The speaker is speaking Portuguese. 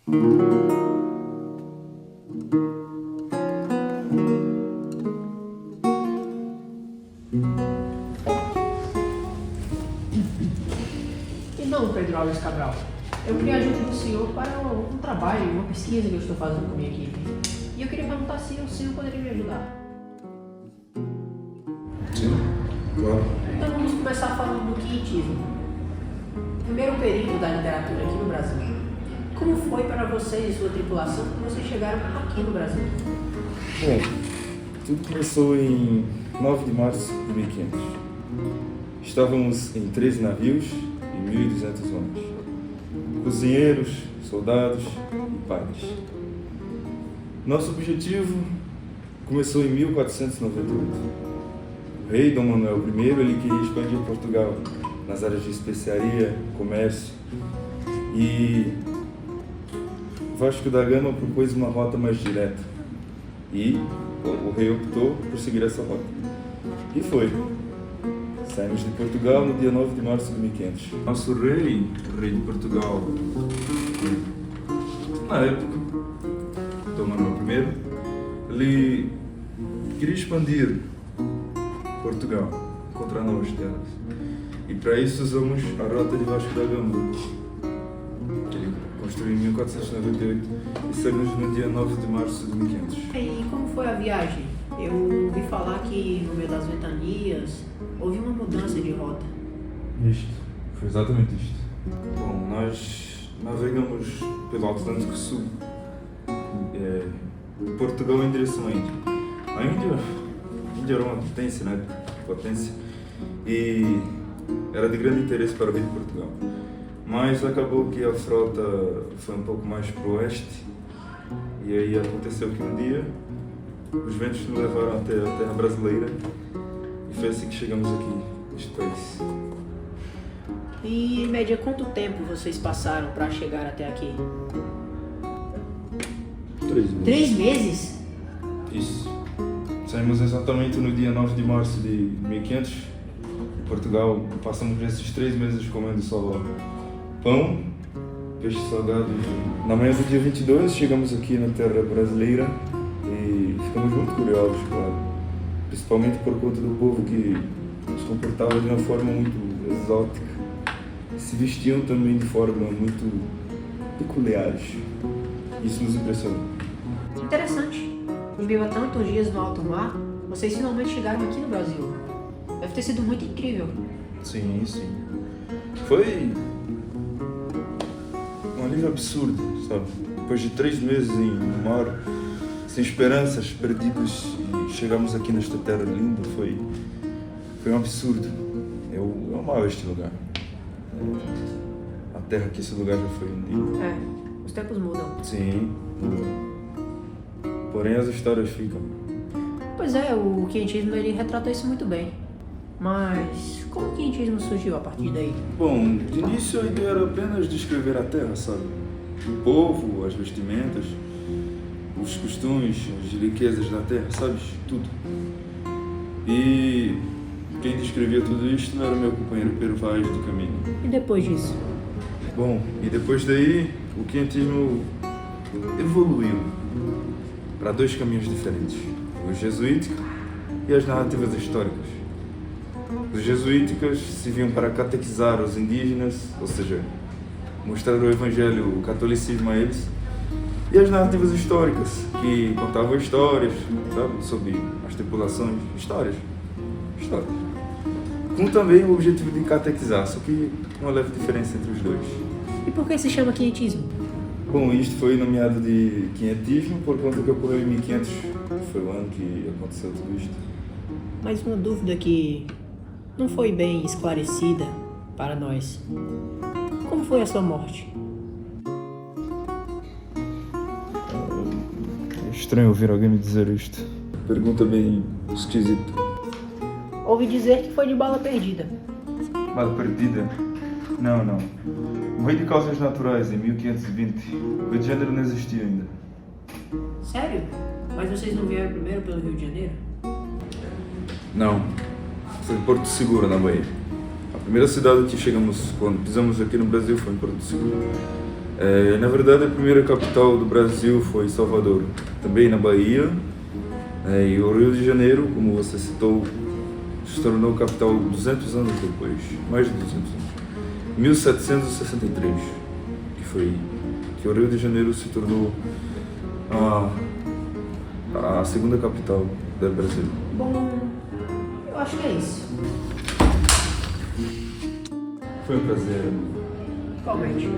Então, Pedro Alves Cabral, eu queria a ajuda do senhor para um trabalho, uma pesquisa que eu estou fazendo com a minha equipe. E eu queria perguntar se o senhor poderia me ajudar. Sim, claro. Então vamos começar falando do quietismo. Primeiro período da literatura aqui no Brasil. Como foi para vocês e sua tripulação quando vocês chegaram aqui no Brasil? Bom, tudo começou em 9 de março de 1500. Estávamos em 13 navios e 1.200 homens. Cozinheiros, soldados e padres. Nosso objetivo começou em 1498. O rei Dom Manuel I ele queria expandir Portugal nas áreas de especiaria, comércio, e Vasco da Gama propôs uma rota mais direta e o rei optou por seguir essa rota. E foi. Saímos de Portugal no dia 9 de março de 1500. Nosso rei, o rei de Portugal, na época, Dom Manuel I, ele queria expandir Portugal, encontrar novas terras. E para isso usamos a rota de Vasco da Gama, que ele construiu em 1498 e saímos no dia 9 de março de 1500. E como foi a viagem? Eu ouvi falar que no meio das ventanias houve uma mudança de rota. Isto, foi exatamente isto. Bom, nós navegamos pelo Atlântico Sul, Portugal em direção à Índia. A Índia era uma potência, e era de grande interesse para o rei de Portugal. Mas acabou que a frota foi um pouco mais para o oeste, e aí aconteceu que um dia os ventos nos levaram até a terra brasileira, e foi assim que chegamos aqui, neste país. E em média, quanto tempo vocês passaram para chegar até aqui? 3 meses. 3 meses? Isso. Saímos exatamente no dia 9 de março de 1500. Em Portugal, passamos esses 3 meses comendo só pão, peixe salgado. Na manhã do dia 22, chegamos aqui na terra brasileira e ficamos muito curiosos, claro. Principalmente por conta do povo que se comportava de uma forma muito exótica. Se vestiam também de forma muito peculiares. Isso nos impressionou. Interessante. Em meio a tantos dias no alto mar, vocês finalmente chegaram aqui no Brasil. Deve ter sido muito incrível. Sim, sim. Foi um alívio absurdo, sabe? Depois de 3 meses em um mar, sem esperanças, perdidos, e chegamos aqui nesta terra linda, foi um absurdo. Eu amava este lugar. A terra que esse lugar já foi um dia. Os tempos mudam. Sim, porém as histórias ficam. Pois é, o quietismo ele retrata isso muito bem. Mas como o quietismo surgiu a partir daí? Bom, de início a ideia era apenas descrever a terra, sabe? O povo, as vestimentas, os costumes, as riquezas da terra, sabes? Tudo. E quem descrevia tudo isto era o meu companheiro Pero Vaz do caminho. E depois disso? Bom, e depois daí o quietismo evoluiu para 2 caminhos diferentes: o jesuítico e as narrativas históricas. Os jesuíticos serviam para catequizar os indígenas, ou seja, mostrar o evangelho, o catolicismo a eles, e as narrativas históricas, que contavam histórias, sabe, sobre as tripulações, histórias. Com também o objetivo de catequizar, só que uma leve diferença entre os dois. E por que se chama quietismo? Bom, isto foi nomeado de quinhentismo por conta que ocorreu em 1500, foi o ano que aconteceu tudo isto. Mas uma dúvida que não foi bem esclarecida para nós. Como foi a sua morte? É estranho ouvir alguém me dizer isto. Pergunta bem esquisita. Ouvi dizer que foi de bala perdida. Bala perdida? Não. Morri de causas naturais em 1520. O Rio de Janeiro não existia ainda. Sério? Mas vocês não vieram primeiro pelo Rio de Janeiro? Não. Foi em Porto Seguro, na Bahia. A primeira cidade que chegamos quando pisamos aqui no Brasil foi em Porto Seguro. Na verdade, a primeira capital do Brasil foi Salvador, também na Bahia. E o Rio de Janeiro, como você citou, se tornou capital 200 anos depois, mais de 200 anos. 1763, que foi que o Rio de Janeiro se tornou a segunda capital do Brasil. Bom, eu acho que é isso. Foi um prazer. Igualmente.